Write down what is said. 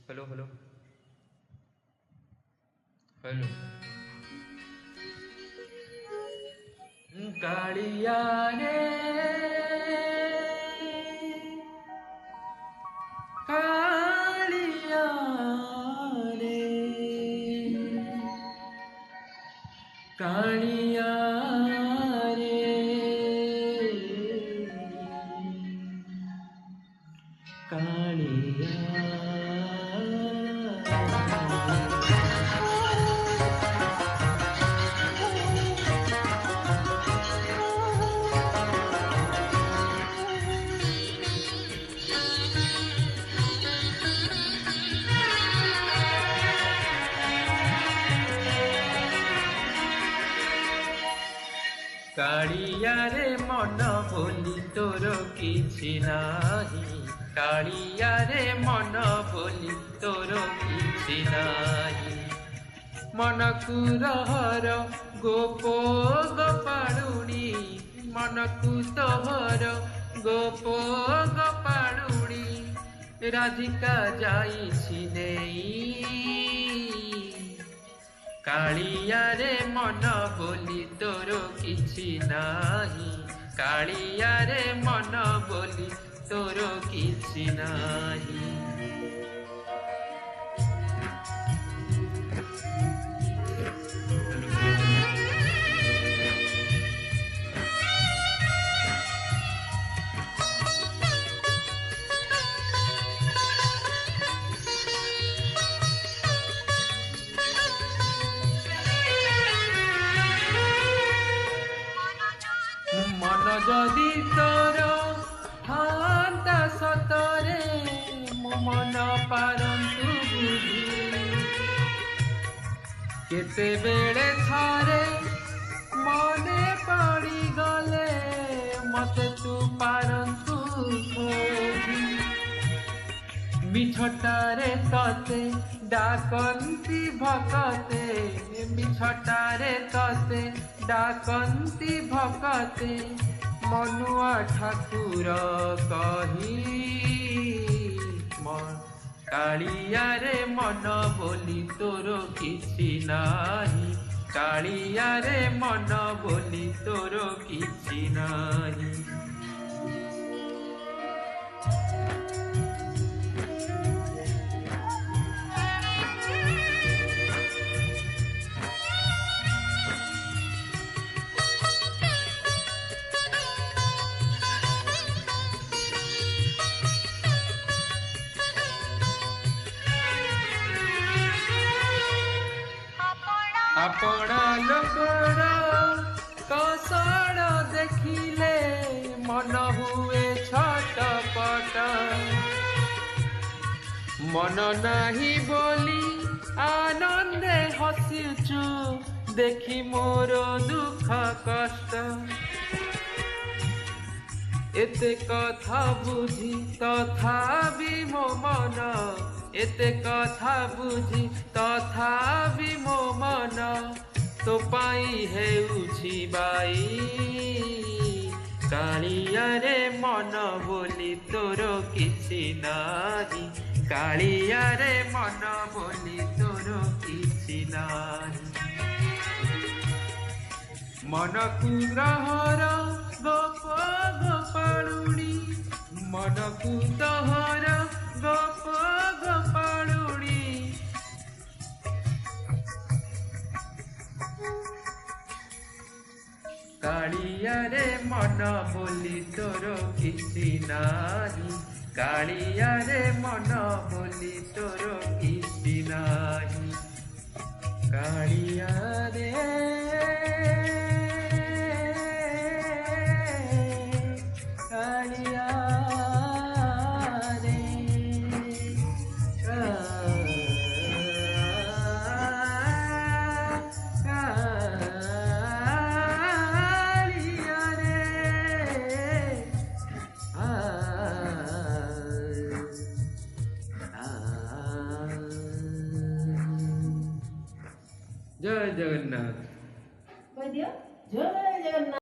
Hello hello hello. Kaliya रे कालिया रे कालिया रे कालिया। कालिया रे मन बोली तोर किछि नाही, कालिया रे मन बोली तोर किछि नाही। मनकु रहर गोप गोपाळुणी, मनकु तोहर गोप गोपाळुणी, राधिका जाइछि नेई। कालिया रे मन बोली तोर किछि नाही, कालिया रे मन बोली तोर किछि नाही। मन जदि तोर थांता सतरे, मो मन पारंतु बुझी। केते बेले थारे मने पड़ी गले, मते तू पारंतु खोजी। मिछटारे तते डाकंती भकते, मिछटारे तते डाकंती भकते, मनुआ ठाकुर कही। कालिया रे मन बोली तोर किछि नाही, कालिया रे मन बोली तोर किछि नाही। अपना लोकर कसण देखिले मन हुए छटपट, मन नाही बोली आनंदे हसिचु, देखी मोर दुख कष्ट। एते कथा बुझी तथापि मो मन, एते कथा बुझी तथापि मो मन, तो पाई हेउछि बाई। कालिया रे मन बोली तोर किछि नाही, कालिया रे मन बोली तोर किछि नाही। मनकु रहर गोप गोपाळुणी, मनकु तोहर गोप गोपाळुणी, कालिया रे मन बोली तोर किछि नाही, कालिया रे मन बोली तोर किछि नाही। कालिया रे कालिया रे कालिया रे। जय जगन्नाथ।